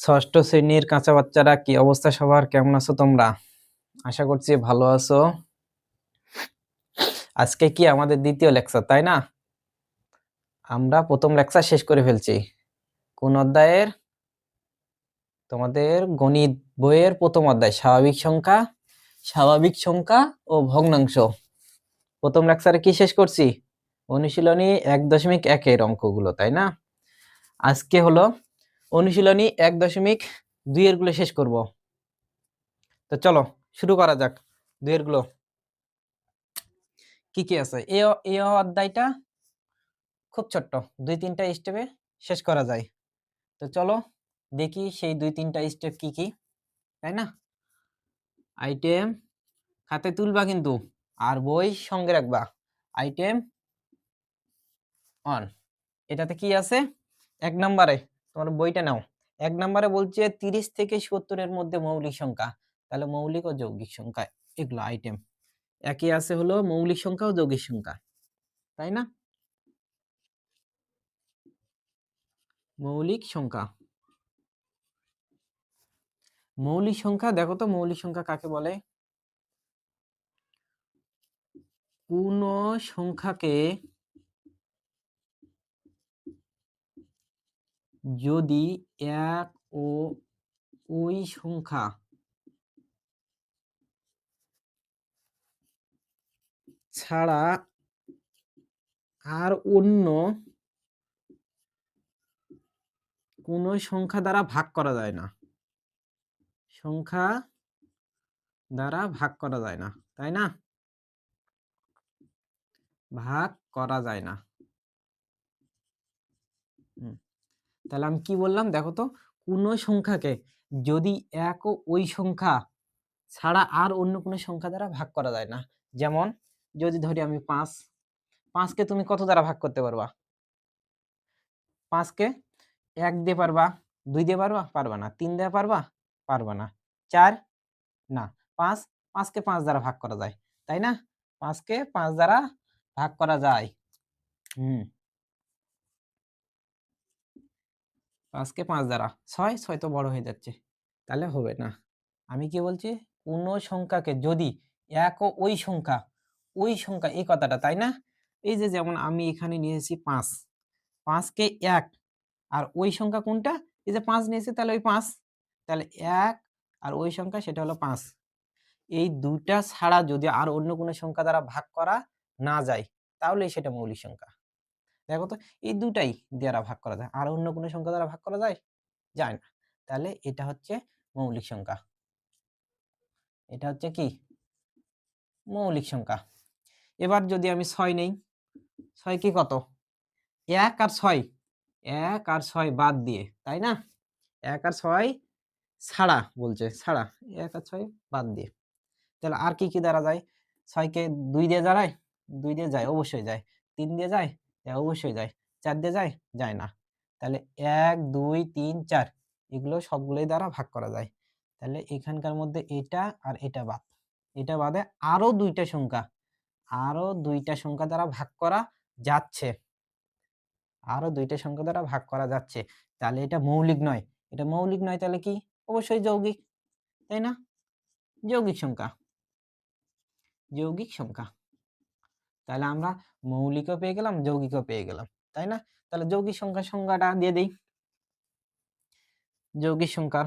ষষ্ঠ শ্রেণীর কাঁচা বাচ্চারা, কি অবস্থা সবার? কেমন আছো তোমরা? আশা করছি ভালো আছো। আজকে কি আমাদের দ্বিতীয় লেকচার, তাই না? আমরা প্রথম লেকচার শেষ করে ফেলছি। কোন অধ্যায়ের? তোমাদের গণিত বইয়ের প্রথম অধ্যায়, স্বাভাবিক সংখ্যা ও ভগ্নাংশ। প্রথম লেকচারে কি শেষ করছি? অনুশীলনী 1.1 অঙ্কগুলো, তাই না? আজকে হলো অনুশীলনী 1.2 এর গুলো শেষ করব। তো চলো শুরু করা যাক। 2 এর গুলো কি কি আছে? এই অধ্যায়টা খুব ছোট্ট, 2-3টা স্টেপে শেষ করা যায়। তো চলো দেখি সেই 2-3টা স্টেপ কি কি, তাই না? আইটেম খাতে তুলবা কিন্তু, আর বই সঙ্গে রাখবা। আইটেম 1, এটাতে কি আছে? 1 নম্বরে তোমার বইটা নাও। 1 নম্বরে বলছে 30 থেকে 70 এর মধ্যে মৌলিক সংখ্যা। তাহলে মৌলিক ও যৌগিক সংখ্যা, এগুলো আইটেম। একই আছে হলো মৌলিক সংখ্যা ও যৌগিক সংখ্যা, তাই না? মৌলিক সংখ্যা, মৌলিক সংখ্যা দেখো তো, মৌলিক সংখ্যা কাকে বলে? কোন সংখ্যাকে যদি এক ও ওই সংখ্যা ছাড়া আর অন্য কোন সংখ্যা দ্বারা ভাগ করা যায় না, সংখ্যা দ্বারা ভাগ করা যায় না, তাই না? ভাগ করা যায় না। তাহলে আমি কি বললাম দেখো তো, কোন সংখ্যাকে যদি এক ও ওই সংখ্যা ছাড়া আর অন্য কোনো সংখ্যা দ্বারা ভাগ করা যায় না। যেমন যদি ধরি আমি 5কে তুমি কত দ্বারা ভাগ করতে পারবা? 5কে 1 দিয়ে পারবা, 2 দিয়ে পারবা? পারবা না। 3 দিয়ে পারবা? পারবা না। 4? না। 5কে 5 দ্বারা ভাগ করা যায়, তাই না? 5কে 5 দ্বারা ভাগ করা যায়। 5কে 5 দ্বারা 6 তো বড় হয়ে যাচ্ছে, তাহলে হবে না। আমি কি বলছি? কোন সংখ্যাকে যদি এক ও ওই সংখ্যা এই কথাটা, তাই না? এই যে যেমন আমি এখানে নিয়েছি 5কে 1, আর ওই সংখ্যা কোনটা? এই যে 5 নিয়েছি, তাহলে ওই 5, তাহলে 1 আর ওই সংখ্যা সেটা হলো 5। এই দুটা ছাড়া যদি আর অন্য কোনো সংখ্যা দ্বারা ভাগ করা না যায়, তাহলে সেটা মৌলিক সংখ্যা। দেখো তো, এই দুটাই দ্বারা ভাগ করা যায়, আর অন্য কোনো সংখ্যা দ্বারা ভাগ করা যায়? যায় না। তাহলে এটা হচ্ছে মৌলিক সংখ্যা। এটা হচ্ছে কি? মৌলিক সংখ্যা। এবার যদি আমি 6 নেই, 6 কি কত? 1 আর 6, 1 আর 6 বাদ দিয়ে, তাই না? 1 আর 6 ছাড়া বলছে, ছাড়া 1 আর 6 বাদ দিয়ে। তাহলে আর কি কি দ্বারা যায়? 6কে 2 দিয়ে যায়? 2 দিয়ে যায়, অবশ্যই যায়। 3 দিয়ে যায়? অবশ্যই যায়। 4 দিয়ে যায়? যায় না। তাহলে 1, 2, 3, 4 এগুলো সবগুলোই দ্বারা ভাগ করা যায়। তাহলে এখানকার মধ্যে এটা আর এটা বাদ। এটা বাদে আরো 2টা সংখ্যা, আরো 2টা সংখ্যা দ্বারা ভাগ করা যাচ্ছে। আরো 2টা সংখ্যা দ্বারা ভাগ করা যাচ্ছে। তাহলে এটা মৌলিক নয়। এটা মৌলিক নয়, তাহলে কি? অবশ্যই যৌগিক, তাই না? যৌগিক সংখ্যা, যৌগিক সংখ্যা। তাহলে আমরা মৌলিকও পেয়ে গেলাম, যৌগিকও পেয়ে গেলাম, তাই না? তাহলে যৌগিক সংখ্যার সংজ্ঞাটা দিয়ে দেই। যৌগিক সংখ্যা,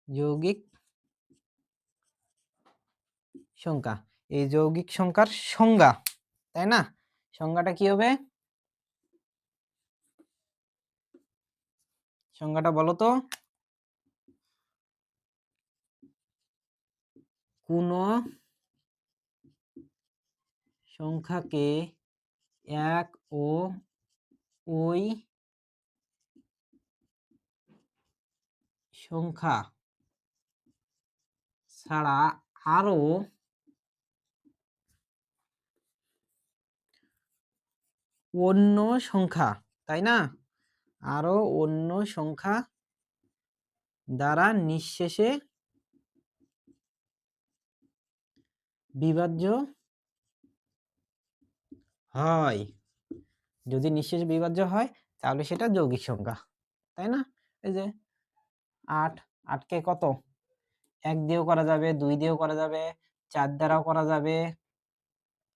যৌগিক সংখ্যা, এই যৌগিক সংখ্যার সংজ্ঞা, তাই না? সংজ্ঞাটা কি হবে? সংজ্ঞাটা বলো তো। কোন সংখ্যাকে এক ও ওই সংখ্যা ছাড়া আরো অন্য সংখ্যা, তাই না? আরো অন্য সংখ্যা দ্বারা নিঃশেষে বিভাজ্য হয়। যদি নিঃশেষে বিভাজ্য হয়, তাহলে সেটা যৌগিক সংখ্যা, তাই না? এই যে 8, 8 কে কত? 1 দিয়েও করা যাবে, 2 দিয়েও করা যাবে, 4 দ্বারাও করা যাবে,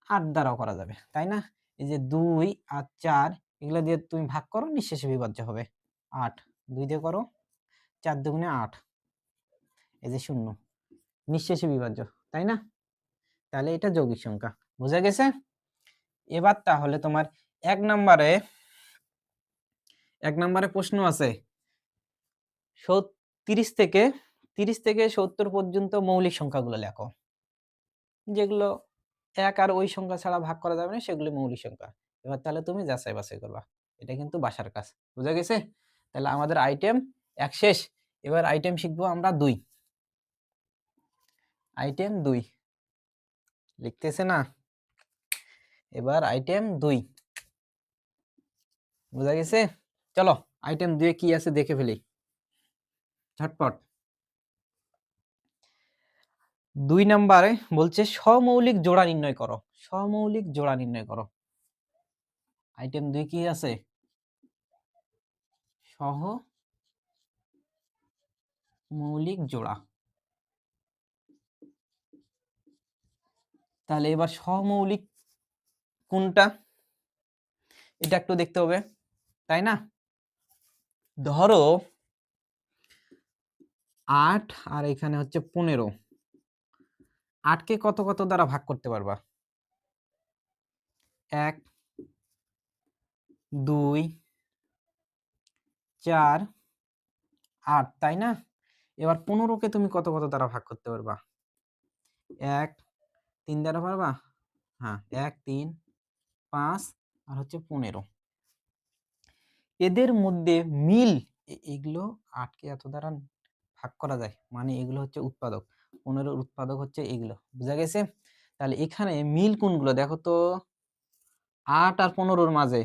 8 দ্বারাও করা যাবে, তাই না? এই যে 2 আর 4 এগুলো দিয়ে তুমি ভাগ করো, নিঃশেষে বিভাজ্য হবে। 8 2 দিয়ে করো, 4 দুগুণে 8, এই যে 0, নিঃশেষে বিভাজ্য, তাই না? তাহলে এটা যৌগিক সংখ্যা। বুঝা গেছে? এবার তাহলে তোমার 1 নম্বরে 1 নম্বরে প্রশ্ন আছে 30 থেকে 70 পর্যন্ত মৌলিক সংখ্যাগুলো লেখো। যেগুলো 1 আর ওই সংখ্যা ছাড়া ভাগ করা যাবে না, সেগুলো মৌলিক সংখ্যা। এবার তাহলে তুমি যাচাই বাছাই করবা। এটা কিন্তু বাসার কাজ। বুঝা গেছে? তাহলে আমাদের আইটেম 1 শেষ। এবার আইটেম শিখবো আমরা 2। আইটেম 2 লিখতেছে না? এবার আইটেম 2 বুঝা গেছে? চলো আইটেম 2 এ কি আছে দেখে ফেলি ঝটপট। 2 নম্বরে বলছে সমৌলিক জোড়া নির্ণয় করো। সমৌলিক জোড়া নির্ণয় করো। আইটেম 2 কি আছে? সহমৌলিক জোড়া। তাহলে এবার সহমৌলিক কোনটা? এটা একটু দেখতে হবে, তাই না? ধরো 8 আর এখানে হচ্ছে 15। 8 কে কত কত দ্বারা ভাগ করতে পারবা? 1 2 4 8, তাই না? এবার 15 কে তুমি কত কত দ্বারা ভাগ করতে পারবা? 1 3 দ্বারা পারবা? হ্যাঁ, 1 3 5 আর হচ্ছে 15। এদের মধ্যে মিল এগুলো 8 কে এত দ্বারা ভাগ করা যায়, মানে এগুলো হচ্ছে উৎপাদক। 15 উৎপাদক হচ্ছে এগুলো। বুঝা গেছে? তাহলে এখানে মিল কোনগুলো দেখো তো? 8 আর 15 মাঝে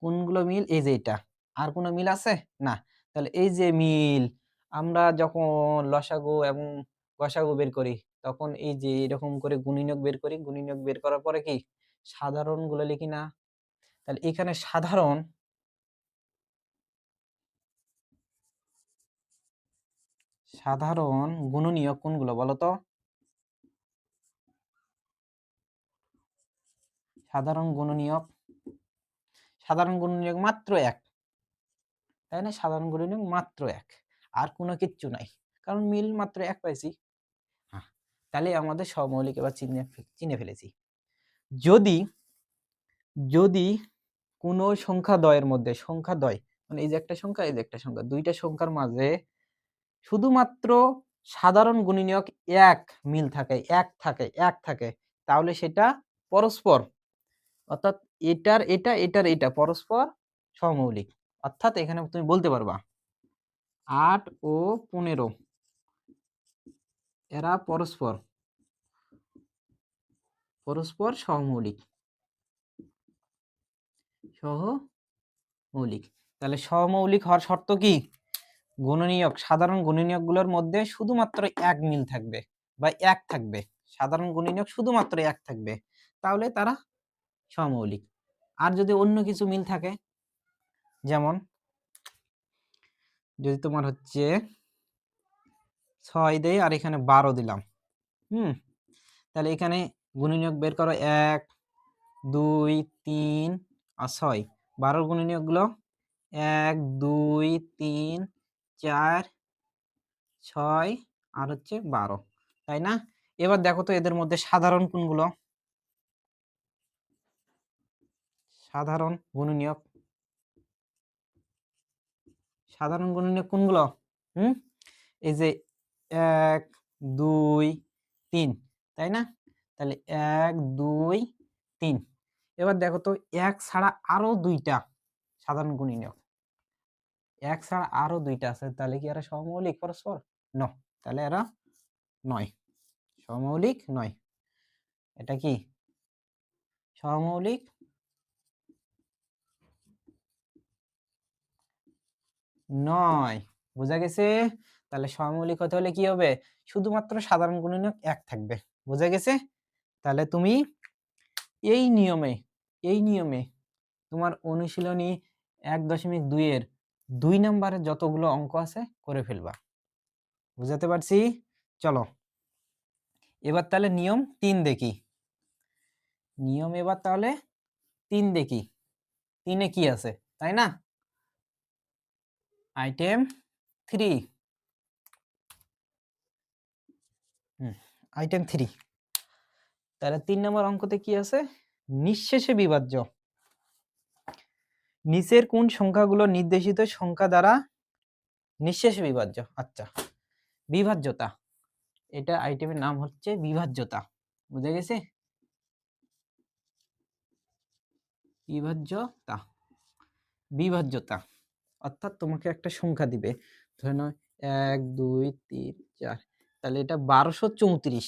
কোনগুলো মিল? এই যে এটা। আর কোনো মিল আছে? না। তাহলে এই যে মিল, আমরা যখন লসাগু এবং গসাগু বের করি তখন এই যে এরকম করে গুণিনক বের করি। গুণিনক বের করার পরে কি সাধারণ গুলো লিখি না? তাহলে এখানে সাধারণ গুণনীয়ক কোনগুলো বলো তো? সাধারণ গুণনীয়ক মাত্র 1, তাই না? সাধারণ গুণনীয়ক মাত্র 1, আর কোনো কিচ্ছু নাই, কারণ মিল মাত্র 1 পাইছি। হ্যাঁ, তাহলে আমাদের সহমৌলিক এবার চিনে ফেলেছি। যদি যদি কোনো সংখ্যাদ্বয়ের মধ্যে, সংখ্যাদ্বয় মানে এই যে একটা সংখ্যা, এই যে একটা সংখ্যা, দুইটা সংখ্যার মাঝে শুধুমাত্র সাধারণ গুণনীয়ক 1 মিল থাকে, 1 থাকে, তাহলে সেটা পরস্পর, অর্থাৎ এটার এটা পরস্পর সহমৌলিক। অর্থাৎ এখানে তুমি বলতে পারবা 8 ও 15 এরা পরস্পর সহমৌলিক। তাহলে সহমৌলিক হওয়ার শর্ত কি? গুণনীয়ক, সাধারণ গুণনীয়কগুলোর মধ্যে শুধুমাত্র 1 মিল থাকবে বা 1 থাকবে। সাধারণ গুণনীয়ক শুধুমাত্র 1 থাকবে, তাহলে তারা সহমৌলিক। আর যদি অন্য কিছু মিল থাকে, যেমন যদি তোমার হচ্ছে 6 দেই আর এখানে 12 দিলাম, তাহলে এখানে গুণনীয়ক বের করো 1 2 3 আর 6। 12 গুণনীয়কগুলো 1 2 3 4 6 আর হচ্ছে 12, তাই না? এবার দেখো তো এদের মধ্যে সাধারণ কোনগুলো? সাধারণ গুণনীয়ক কোনগুলো? এই যে 1 2 3, তাই না? তাহলে 1 2 3। এবার দেখো তো 1 ছাড়া আরো 2টা সাধারণ গুণনীয়ক, 1 ছাড়া আরো 2টা আছে, তাহলে কি এরা সহমৌলিক পরস্পর? নো, তাহলে এরা নয়, সহমৌলিক নয়। এটা কি সহমৌলিক নয়? বুঝা গেছে? তাহলে সহমৌলিক হতে হলে কি হবে? শুধুমাত্র সাধারণ গুণনীয়ক 1 থাকবে। বুঝা গেছে? তাহলে তুমি এই নিয়মে তোমার অনুশীলনী 1.2 এর 2 নাম্বারের যতগুলো অঙ্ক আছে করে ফেলবা। বুঝাতে পারছি? চলো। এবার তাহলে নিয়ম 3 দেখি। নিয়ম এবার তাহলে 3 দেখি। 3 এ কি আছে? তাই না? আইটেম 3। আইটেম 3। তাহলে 3 নম্বর অঙ্কতে কি আছে? নিঃশেষে বিভাজ্য। নিচের কোন সংখ্যাগুলো নির্দেশিত সংখ্যা দ্বারা নিঃশেষে বিভাজ্য? আচ্ছা, বিভাজ্যতা। এটা আইটেমের নাম হচ্ছে বিভাজ্যতা। বুঝা গেছে? বিভাজ্যতা। বিভাজ্যতা অর্থাৎ তোমাকে একটা সংখ্যা দিবে, ধরে নাও 1 2 3 4, তাহলে এটা 1234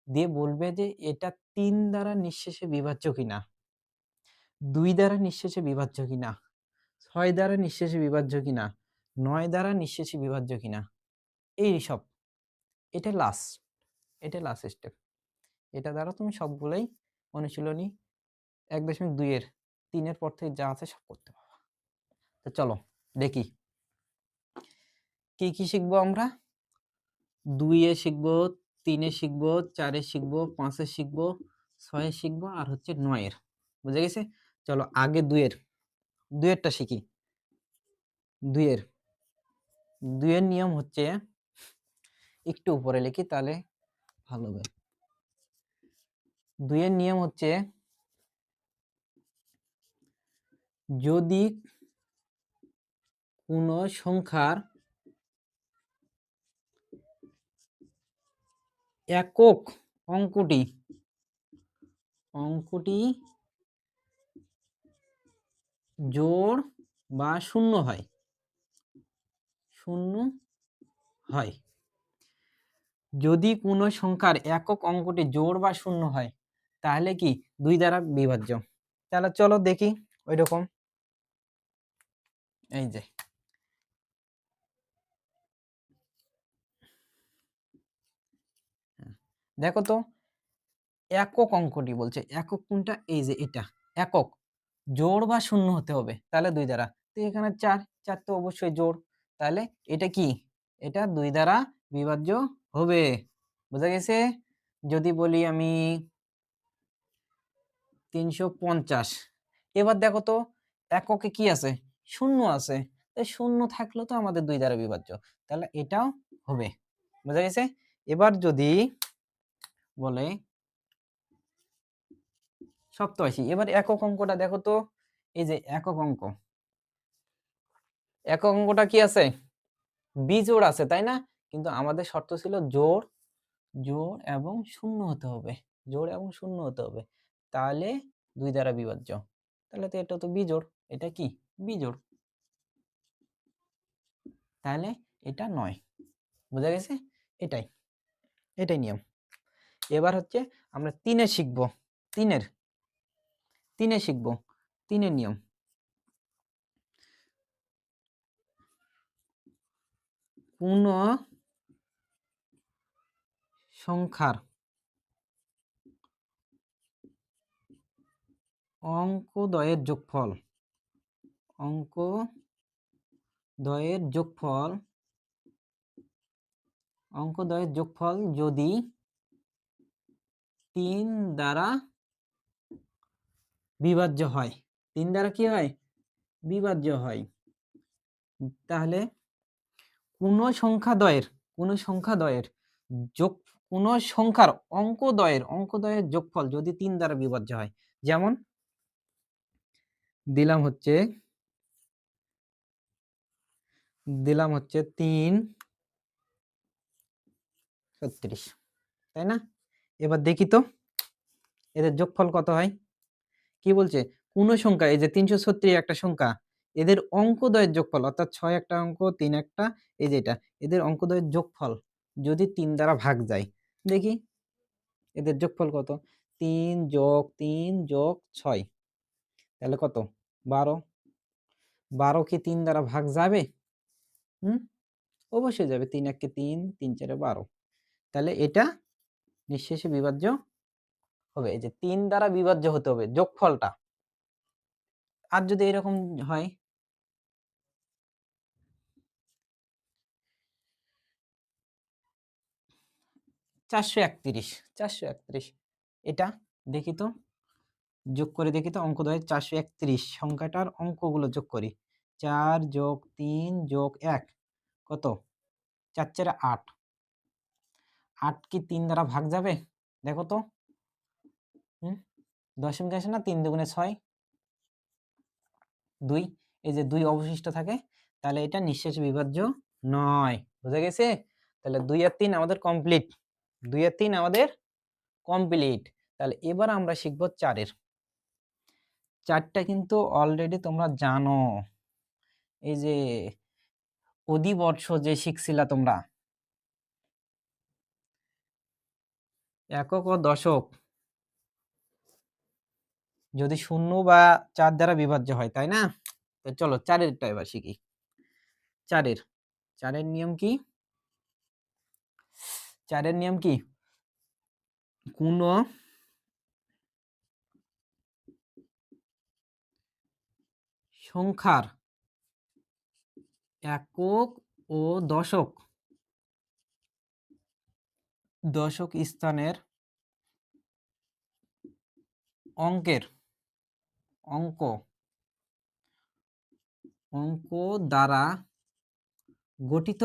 দিয়ে বলবে যে এটা 3 দ্বারা নিঃশেষে বিভাজ্য কিনা, 2 দ্বারা নিঃশেষে বিভাজ্য কিনা, 6 দ্বারা নিঃশেষে বিভাজ্য কিনা, 9 দ্বারা নিঃশেষে বিভাজ্য কিনা, এই সব। এটা লাস্ট স্টেপ। এটা দ্বারা তুমি সবগুলোই অনুশীলনী 1.2 এর 3 এর পর থেকে যা আছে সব করতে পারবা। তো চলো দেখি কি শিখবো আমরা। 2 এ শিখবো, 3 এ শিখবো, 4 এ শিখবো, 5 এ শিখবো, 6 এ শিখবো আর হচ্ছে 9 এর। বুঝা গেছে? চলো আগে 2 এরটা শিখি। 2 এর নিয়ম হচ্ছে, একটু উপরে লিখি তাহলে ভালো হবে। 2 এর নিয়ম হচ্ছে, যদি কোনো সংখ্যার একক অঙ্কটি জোড় বা শূন্য হয়, যদি কোনো সংখ্যার একক অঙ্কটি জোড় বা শূন্য হয় তাহলে কি 2 দ্বারা বিভাজ্য। তাহলে চলো দেখি ওইরকম। এই যে দেখো তো, একক অঙ্কটি বলছে, একক কোনটা? এই যে এটা একক, জোড় বা শূন্য হতে হবে, তাহলে 2 দ্বারা। তো এখানে 4 তো অবশ্যই জোড়, তাহলে এটা কি? এটা 2 দ্বারা বিভাজ্য হবে। বুঝা গেছে? যদি বলি আমি 350, এবার দেখো তো এককে কি আছে? শূন্য আছে। তাই শূন্য থাকলেও তো আমাদের 2 দ্বারা বিভাজ্য, তাহলে এটাও হবে। বুঝা গেছে? এবার যদি বলে 87, এবার একক অঙ্কটা দেখো তো, এই যে একক অঙ্কটা কি আছে? বিজোড় আছে, তাই না? কিন্তু আমাদের শর্ত ছিল জোড় এবং শূন্য হতে হবে, জোড় এবং শূন্য হতে হবে, তাহলে 2 দ্বারা বিভাজ্য। তাহলে তো এটা তো বিজোড়, এটা কি? বিজোড়, তাহলে এটা নয়। বুঝা গেছে? এটাই নিয়ম। এবার হচ্ছে আমরা 3 এ শিখবো। 3 এর শিখবো 3 এর নিয়ম। কোন সংখ্যার অঙ্কদ্বয়ের যোগফল যদি 3 দ্বারা বিভাজ্য হয়, 3 দ্বারা কি হয়? বিভাজ্য হয়, তাহলে কোন সংখ্যাদ্বয়ের যোগ, কোন সংখ্যার অঙ্কদ্বয়ের যোগফল যদি 3 দ্বারা বিভাজ্য হয়, যেমন দিলাম হচ্ছে 336, তাই না? এবার দেখি তো এদের যোগফল কত হয়। কি বলছে? কোন সংখ্যা, এই যে 336 একটা সংখ্যা, এদের অঙ্কদ্বয়ের যোগফল অর্থাৎ 6 একটা অঙ্ক, 3 একটা, এই যে এটা, এদের অঙ্কদ্বয়ের যোগফল যদি 3 দ্বারা ভাগ যায়, দেখি এদের যোগফল কত? 3 যোগ 3 যোগ 6, তাহলে কত? 12। 12 কি 3 দ্বারা ভাগ যাবে? অবশ্যই যাবে। 3 1 কে 3, 3 4 12, তাহলে এটা নিঃশেষে বিভাজ্য হবে। এই যে 3 দ্বারা বিভাজ্য হতে হবে যোগফলটা। আর যদি এরকম হয় 431, 431 এটা দেখি তো, যোগ করে দেখি তো, অঙ্ক 2 431 সংখ্যাটার অঙ্কগুলো যোগ করি। 4 যোগ 3 যোগ 1 কত? 4 4 8, 8 কি 3 দ্বারা ভাগ যাবে? দেখো তো। দশমিক আসে না, 3 দুগুণে 6, 2, এই যে 2 অবশিষ্ট থাকে, তাহলে এটা নিঃশেষ বিভাজ্য নয়। বুঝা গেছে? তাহলে 2 আর 3 আমাদের কমপ্লিট, 2 আর 3 আমাদের কমপ্লিট। তাহলে এবার আমরা শিখব 4 এর। 4টা কিন্তু অলরেডি তোমরা জানো, এই যে অধিবর্ষ যে শিখছিলা তোমরা, একক ও দশক যদি 0 বা 4 দ্বারা বিভাজ্য হয়, তাই না? তো চলো 4 এরটা এবার শিখি। 4 এর, 4 এর নিয়ম কি? 4 এর নিয়ম কি? কোন সংখ্যার একক ও দশক স্থানের অঙ্ক দ্বারা গঠিত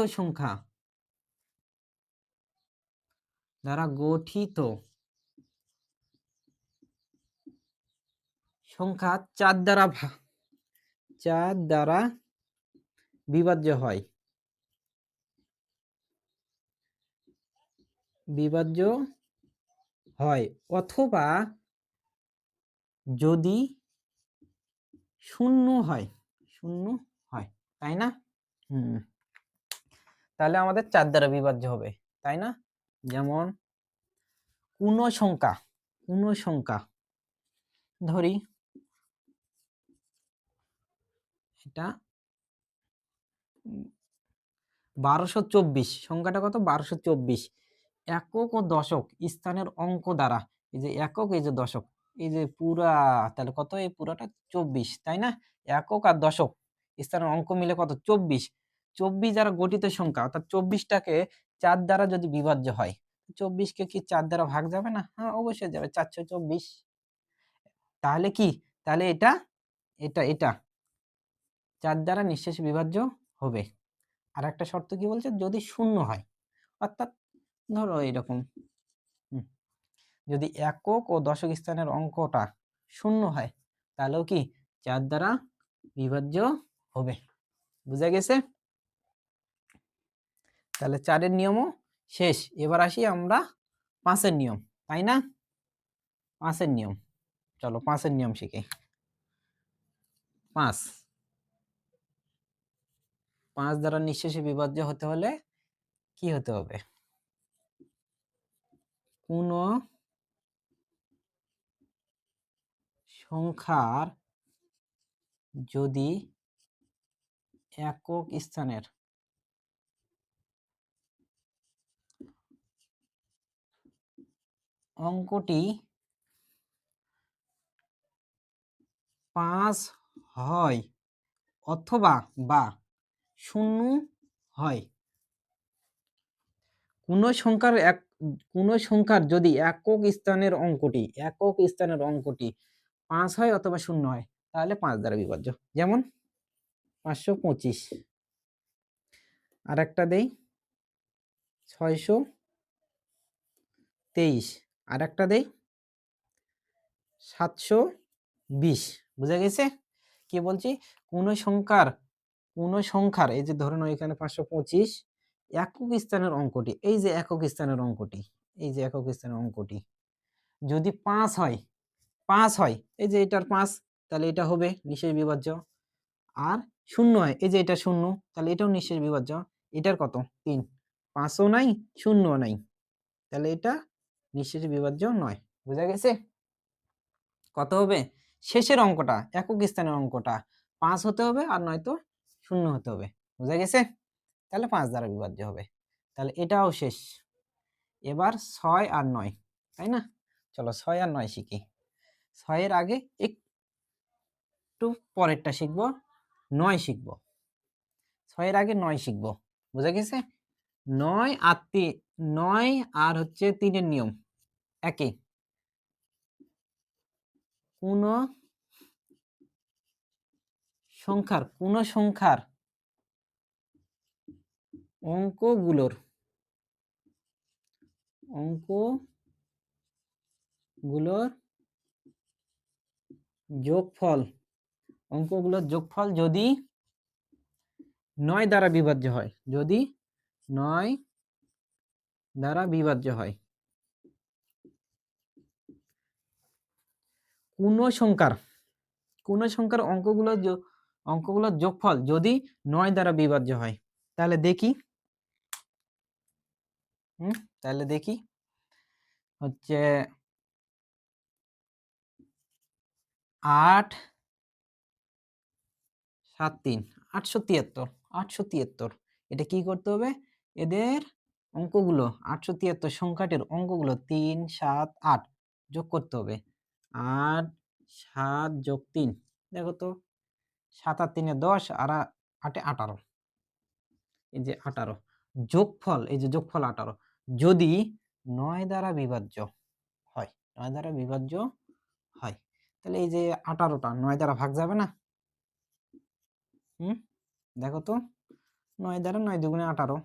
সংখ্যা 4 দ্বারা বিভাজ্য হয় অথবা যদি শূন্য হয়, তাই না? তাহলে আমাদের 4 দ্বারা বিভাজ্য হবে, তাই না? যেমন কোন সংখ্যা ধরি, এটা 1224, সংখ্যাটা কত? 1224 একক ও দশক স্থানের অঙ্ক দ্বারা, এই যে একক, এই যে দশক, এই যে পুরা, তাহলে কত? এই পুরাটা 24, তাই না? একক আর দশক স্থানের অঙ্ক মিলে কত? 24। 24 দ্বারা গঠিত সংখ্যা, অর্থাৎ 24টাকে 4 দ্বারা যদি বিভাজ্য হয়, 24কে কি 4 দ্বারা ভাগ যাবে না? হ্যাঁ, অবশ্যই যাবে, 4 6 24। তাহলে কি? তাহলে এটা 4 দ্বারা নিঃশেষ বিভাজ্য হবে। আর একটা শর্ত কি বলছে? যদি শূন্য হয়, অর্থাৎ ধরো এরকম, যদি একক ও দশক স্থানের অঙ্কটা শূন্য হয়, তাহলেও কি 4 দ্বারা বিভাজ্য হবে। বুঝা গেছে? তাহলে 4 এর নিয়মও শেষ। এবার আসি আমরা 5 এর নিয়ম, তাই না? 5 এর নিয়ম, চলো 5 এর নিয়ম শিখি। 5 দ্বারা নিঃশেষে বিভাজ্য হতে হলে কি হতে হবে? কোন সংখ্যার যদি একক স্থানের অঙ্কটি 5 হয় অথবা বা 0 হয়, কোন সংখ্যার যদি একক স্থানের অঙ্কটি 5 হয় অথবা 0 হয়, তাহলে 5 দ্বারা বিভাজ্য। যেমন 525, আর একটা দেই 623, আর একটা দেই 720। বুঝা গেছে? কি বলছি? কোন সংখ্যার এই যে ধরুন এখানে 525 একক স্থানের অঙ্কটি, এই যে একক স্থানের অঙ্কটি যদি 5 হয়, এই যে এটার 5, তাহলে এটা হবে নিঃশেষ বিভাজ্য। আর 0 হয়, এই যে এটা 0, তাহলে এটাও নিঃশেষ বিভাজ্য। এটার কত? 3, 5ও নাই 0ও নাই, তাহলে এটা নিঃশেষ বিভাজ্য নয়। বুঝা গেছে? কত হবে? শেষের অঙ্কটা, একক স্থানের অঙ্কটা 5 হতে হবে, আর নয়তো 0 হতে হবে। বুঝা গেছে? তাহলে 5 দ্বারা বিভাজ্য হবে। তাহলে এটাও শেষ। এবার 6 আর 9, তাই না? চলো 6 আর 9 শিখি। 6 এর আগে একটু পরেরটা শিখবো, 9 শিখবো। 6 এর আগে 9 শিখবো। বুঝা গেছে? 9 আর 9 আর হচ্ছে 3 এর নিয়ম একই। কোন সংখ্যার অঙ্কগুলোর যোগফল অঙ্কগুলোর যোগফল যদি 9 দ্বারা বিভাজ্য হয়, যদি 9 দ্বারা বিভাজ্য হয়, কোন সংখ্যার অঙ্কগুলোর যোগফল যদি 9 দ্বারা বিভাজ্য হয়, তাহলে দেখি। তাহলে দেখি হচ্ছে 8 7 3 873 873। এটা কি করতে হবে? এদের অঙ্কগুলো 873 সংখ্যাটির অঙ্কগুলো 3 7 8 যোগ করতে হবে। 8 7 যোগ 3, দেখো তো 7 আর 3 এ 10 আর 8 এ 18। এই যে 18 যোগফল, এই যে যোগফল 18 যদি 9 দ্বারা বিভাজ্য হয়, 9 দ্বারা বিভাজ্য হয়, তাহলে এই যে 18টা 9 দ্বারা ভাগ যাবে না? দেখো তো 9 দ্বারা 9 দুগুণে 18,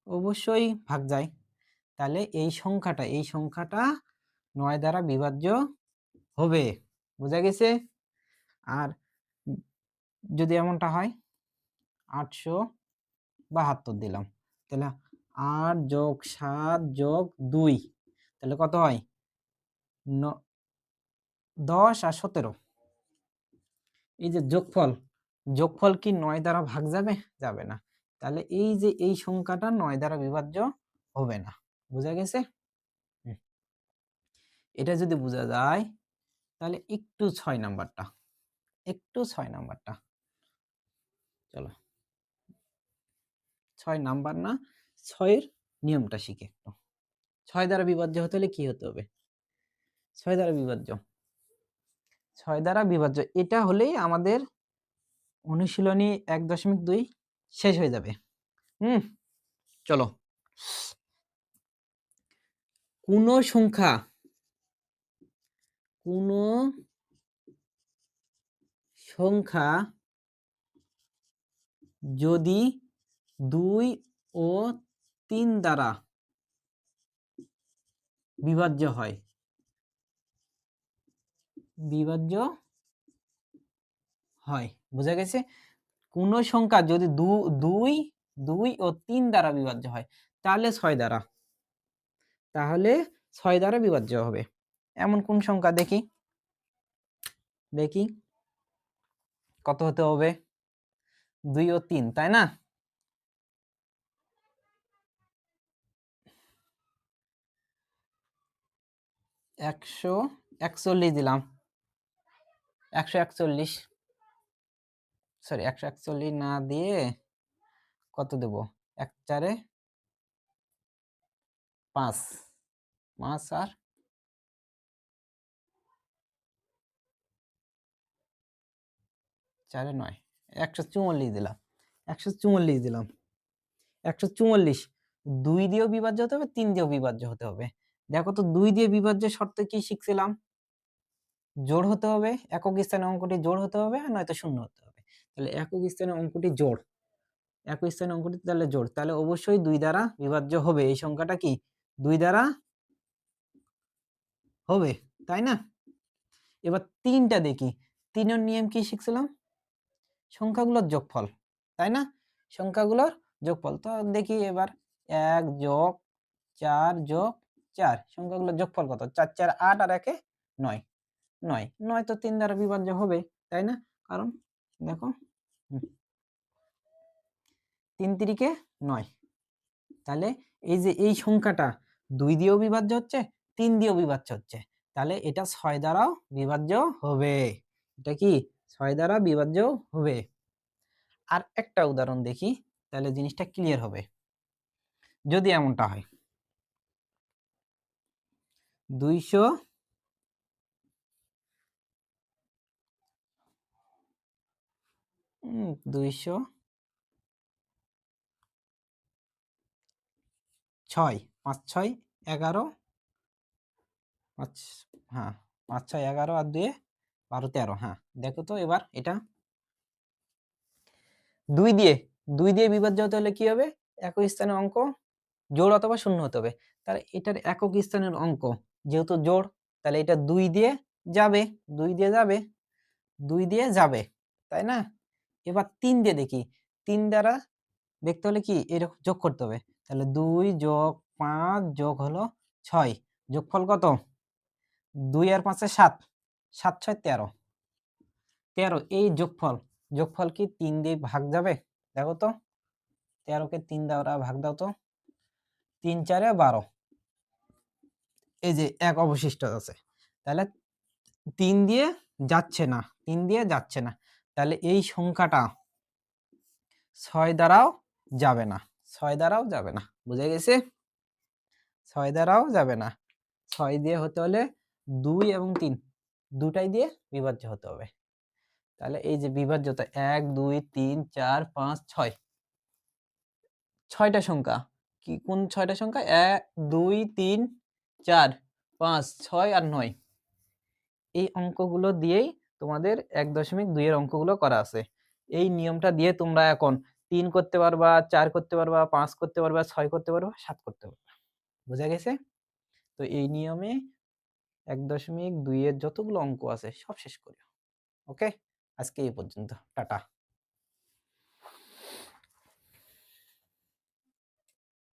অবশ্যই ভাগ যায়। তাহলে এই সংখ্যাটা 9 দ্বারা বিভাজ্য হবে, বোঝা গেছে? আর যদি এমনটা হয় 872 দিলাম, তাহলে 8 যোগ 7 যোগ 2, তাহলে কত হয়? 10 আর 17। এই যে যোগফল কি 9 দ্বারা ভাগ যাবে? যাবে না। তাহলে এই যে এই সংখ্যাটা 9 দ্বারা বিভাজ্য হবে না, বোঝা গেছে? এটা যদি বোঝা যায় তাহলে একটু 6 নাম্বারটা, চলো 6 নাম্বার না, 6 এর নিয়মটা শিখে একটু। 6 দ্বারা বিভাজ্য হতে হলে কি হতে হবে? 6 দ্বারা বিভাজ্য এটা হলেই আমাদের অনুশীলনী 1.2 শেষ হয়ে যাবে। চলো, কোন সংখ্যা যদি 2 ও 3 দ্বারা বিভাজ্য হয়, বোঝা গেছে? কোন সংখ্যা যদি 2 ও 3 দ্বারা বিভাজ্য হয়, তাহলে 6 দ্বারা বিভাজ্য হবে। এমন কোন সংখ্যা দেখি কত হতে হবে? 2 ও 3, তাই না? 141 দিলাম, 141, সরি 141 না দিয়ে কত দেব? 1 4 5, 5 আর 4 9, 144 দিলাম, 144 2 দিয়েও বিভাজ্য হতে হবে, 3 দিয়েও বিভাজ্য হতে হবে। দেখো তো 2 দিয়ে বিভাজ্যের শর্তে কি শিখছিলাম? জোড় হতে হবে, একক স্থানে অঙ্কটি জোড় হতে হবে, আর নয়তো শূন্য হতে হবে। তাহলে একক স্থানে অঙ্কটি জোড়, একক স্থানে অঙ্কটি তাহলে জোড়, তাহলে অবশ্যই 2 দ্বারা বিভাজ্য হবে। এই সংখ্যাটা কি 2 দ্বারা হবে, তাই না? এবার 3টা দেখি, 3 এর নিয়ম কি শিখছিলাম? সংখ্যাগুলোর যোগফল, তাই না? সংখ্যাগুলোর যোগফল। তো দেখি এবার 1 যোগ 4 যোগ 4, সংখ্যাগুলোর যোগফল কত? 4 4 8 আর 1 এ 9, 9 তো 3 দ্বারা বিভাজ্য হবে, তাই না? কারণ দেখো 3 তিরিকে 9, তাহলে এই যে এই সংখ্যাটা 2 দিয়েও বিভাজ্য হচ্ছে, 3 দিয়েও বিভাজ্য হচ্ছে, তাহলে এটা 6 দ্বারাও বিভাজ্য হবে। এটা কি 6 দ্বারা বিভাজ্য হবে। আর একটা উদাহরণ দেখি, তাহলে জিনিসটা ক্লিয়ার হবে। যদি এমনটা হয় 200 200 6 5 6 11 5 হ্যাঁ 5 6 11 আর 2 12 13 হ্যাঁ দেখো তো এবার এটা 2 দিয়ে 2 দিয়ে বিভাজ্য হতে হলে কি হবে একই স্থানের অঙ্ক জোড় অথবা শূন্য হতে হবে। তাহলে এটার একক স্থানের অঙ্ক যেহেতু জোড় তাহলে এটা 2 দিয়ে যাবে 2 দিয়ে যাবে 2 দিয়ে যাবে তাই না? এবার 3 দিয়ে দেখি 3 দ্বারা দেখতে হলে কি এরকম যোগ করতে হবে। তাহলে 2 যোগ 5 যোগ হলো 6 যোগফল কত? 2 আর 5 এ 7 7 6 13 13 এই যোগফল যোগফল কি 3 দিয়ে ভাগ যাবে? দেখো তো 13 কে 3 দ্বারা ভাগ দাও তো 3 4 এ 12 এই যে 1 অবশিষ্ট আছে। তাহলে 3 দিয়ে যাচ্ছে না 3 দিয়ে যাচ্ছে না। তাহলে এই সংখ্যাটা 6 দ্বারাও যাবে না 6 দ্বারাও যাবে না। বুঝা গেছে? 6 দ্বারাও যাবে না। 6 দিয়ে হতে হলে 2 এবং 3 দুটাই দিয়ে বিভাজ্য হতে হবে। তাহলে এই যে বিভাজ্যতা 1 2 3 4 5 6 6 টা সংখ্যা। কি কোন 6 টা সংখ্যা? 1 2 3 4 5 6 আর 9 এই অঙ্কগুলো দিয়েই তোমাদের 1.2 এর অঙ্কগুলো করা আছে। এই নিয়মটা দিয়ে তোমরা এখন 3 করতে পারবা, 4 করতে পারবা, 5 করতে পারবা, 6 করতে পারবা, 7 করতে পারবা। বুঝা গেছে? তো এই নিয়মে 1.2 এর যতগুলো অঙ্ক আছে সব শেষ করি। ওকে? আজকে এই পর্যন্ত। টাটা।